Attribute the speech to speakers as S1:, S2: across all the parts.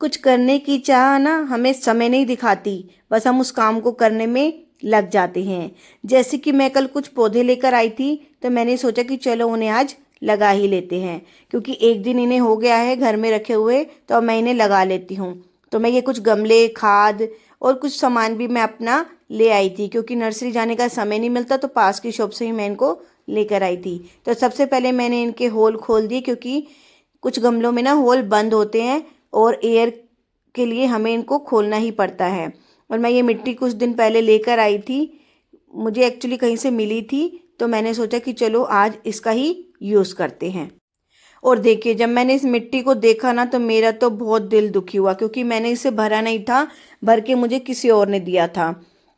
S1: कुछ करने की चाह ना हमें समय नहीं दिखाती, बस हम उस काम को करने में लग जाते हैं। जैसे कि मैं कल कुछ पौधे लेकर आई थी, तो मैंने सोचा कि चलो उन्हें आज लगा ही लेते हैं, क्योंकि एक दिन इन्हें हो गया है घर में रखे हुए, तो अब मैं इन्हें लगा लेती हूँ। तो मैं ये कुछ गमले, खाद और कुछ सामान भी मैं अपना ले आई थी, क्योंकि नर्सरी जाने का समय नहीं मिलता, तो पास की शॉप से ही मैं इनको लेकर आई थी। तो सबसे पहले मैंने इनके होल खोल दिए, क्योंकि कुछ गमलों में ना होल बंद होते हैं और एयर के लिए हमें इनको खोलना ही पड़ता है। और मैं ये मिट्टी कुछ दिन पहले लेकर आई थी, मुझे एक्चुअली कहीं से मिली थी, तो मैंने सोचा कि चलो आज इसका ही यूज़ करते हैं। और देखिए, जब मैंने इस मिट्टी को देखा ना, तो मेरा तो बहुत दिल दुखी हुआ, क्योंकि मैंने इसे भरा नहीं था, भर के मुझे किसी और ने दिया था।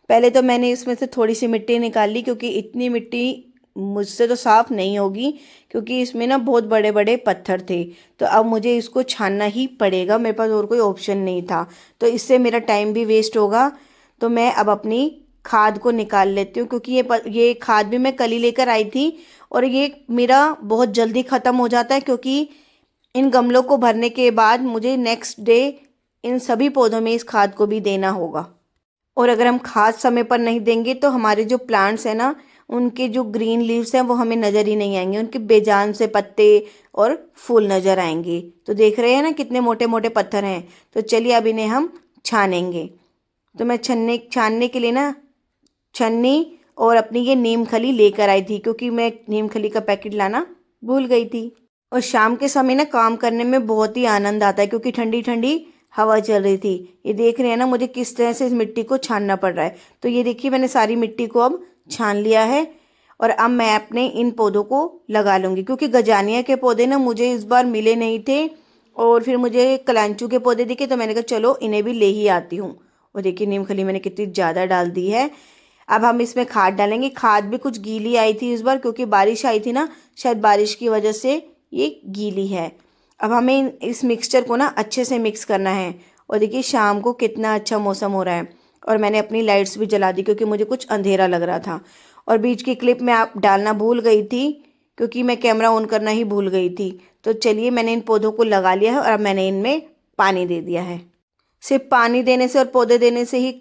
S1: पहले तो मैंने इसमें से थोड़ी सी मिट्टी निकाल ली, क्योंकि इतनी मिट्टी मुझसे तो साफ़ नहीं होगी, क्योंकि इसमें ना बहुत बड़े बड़े पत्थर थे। तो अब मुझे इसको छानना ही पड़ेगा, मेरे पास और कोई ऑप्शन नहीं था। तो इससे मेरा टाइम भी वेस्ट होगा। तो मैं अब अपनी खाद को निकाल लेती हूँ, क्योंकि ये खाद भी मैं कल ही लेकर आई थी, और ये मेरा बहुत जल्दी ख़त्म हो जाता है, क्योंकि इन गमलों को भरने के बाद मुझे नेक्स्ट डे इन सभी पौधों में इस खाद को भी देना होगा। और अगर हम खाद समय पर नहीं देंगे, तो हमारे जो प्लांट्स हैं ना, उनके जो ग्रीन लीव्स हैं वो हमें नज़र ही नहीं आएंगे, उनके बेजान से पत्ते और फूल नज़र आएंगे। तो देख रहे हैं ना कितने मोटे मोटे पत्थर हैं। तो चलिए अब इन्हें हम छानेंगे। तो मैं छानने के लिए ना छन्नी और अपनी ये नीम खली लेकर आई थी, क्योंकि मैं नीम खली का पैकेट लाना भूल गई थी। और शाम के समय ना काम करने में बहुत ही आनंद आता है, क्योंकि ठंडी ठंडी हवा चल रही थी। ये देख रहे हैं ना मुझे किस तरह से इस मिट्टी को छानना पड़ रहा है। तो ये देखिए, मैंने सारी मिट्टी को अब छान लिया है, और अब मैं अपने इन पौधों को लगा लूँगी, क्योंकि गजानिया के पौधे ना मुझे इस बार मिले नहीं थे, और फिर मुझे कलांचू के पौधे दिखे, तो मैंने कहा चलो इन्हें भी ले ही आती हूँ। और देखिए, नीम खली मैंने कितनी ज़्यादा डाल दी है। अब हम इसमें खाद डालेंगे। खाद भी कुछ गीली आई थी इस बार, क्योंकि बारिश आई थी ना, शायद बारिश की वजह से ये गीली है। अब हमें इस मिक्सचर को ना अच्छे से मिक्स करना है। और देखिए, शाम को कितना अच्छा मौसम हो रहा है, और मैंने अपनी लाइट्स भी जला दी, क्योंकि मुझे कुछ अंधेरा लग रहा था। और बीच की क्लिप में आप डालना भूल गई थी, क्योंकि मैं कैमरा ऑन करना ही भूल गई थी। तो चलिए, मैंने इन पौधों को लगा लिया है, और अब मैंने इनमें पानी दे दिया है। सिर्फ पानी देने से और पौधे देने से ही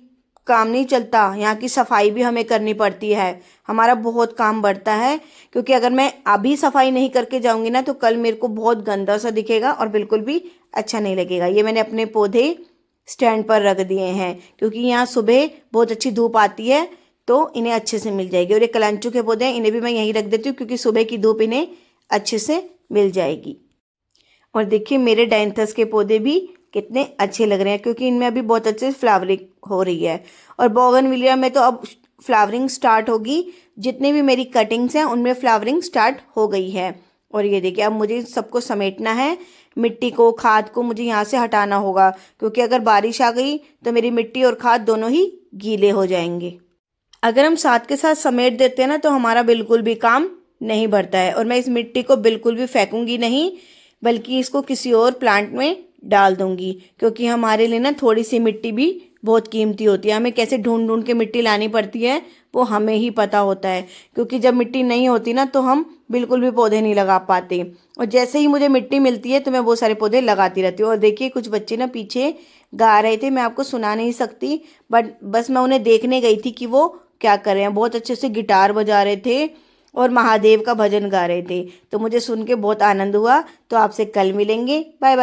S1: काम नहीं चलता, यहाँ की सफाई भी हमें करनी पड़ती है। हमारा बहुत काम बढ़ता है, क्योंकि अगर मैं अभी सफाई नहीं करके जाऊंगी ना, तो कल मेरे को बहुत गंदा सा दिखेगा और बिल्कुल भी अच्छा नहीं लगेगा। ये मैंने अपने पौधे स्टैंड पर रख दिए हैं, क्योंकि यहाँ सुबह बहुत अच्छी धूप आती है, तो इन्हें अच्छे से मिल जाएगी। और ये कलांचू के पौधे हैं, इन्हें भी मैं यहीं रख देती हूँ, क्योंकि सुबह की धूप इन्हें अच्छे से मिल जाएगी। और देखिए, मेरे डायंथस के पौधे भी कितने अच्छे लग रहे हैं, क्योंकि इनमें अभी बहुत अच्छे से फ्लावरिंग हो रही है। और बोगनविलिया में तो अब फ्लावरिंग स्टार्ट होगी। जितने भी मेरी कटिंग्स हैं उनमें फ्लावरिंग स्टार्ट हो गई है। और ये देखिए, अब मुझे सबको समेटना है। मिट्टी को, खाद को मुझे यहाँ से हटाना होगा, क्योंकि अगर बारिश आ गई तो मेरी मिट्टी और खाद दोनों ही गीले हो जाएंगे। अगर हम साथ के साथ समेट देते हैं ना, तो हमारा बिल्कुल भी काम नहीं बढ़ता है। और मैं इस मिट्टी को बिल्कुल भी फेंकूंगी नहीं, बल्कि इसको किसी और प्लांट में डाल दूंगी, क्योंकि हमारे लिए ना थोड़ी सी मिट्टी भी बहुत कीमती होती है। हमें कैसे ढूंढ ढूंढ के मिट्टी लानी पड़ती है वो हमें ही पता होता है, क्योंकि जब मिट्टी नहीं होती ना, तो हम बिल्कुल भी पौधे नहीं लगा पाते। और जैसे ही मुझे मिट्टी मिलती है, तो मैं बहुत सारे पौधे लगाती रहती हूँ। और देखिए, कुछ बच्चे ना पीछे गा रहे थे, मैं आपको सुना नहीं सकती, बट बस मैं उन्हें देखने गई थी कि वो क्या कर रहे हैं। बहुत अच्छे से गिटार बजा रहे थे और महादेव का भजन गा रहे थे, तो मुझे सुन के बहुत आनंद हुआ। तो आपसे कल मिलेंगे। Bye bye.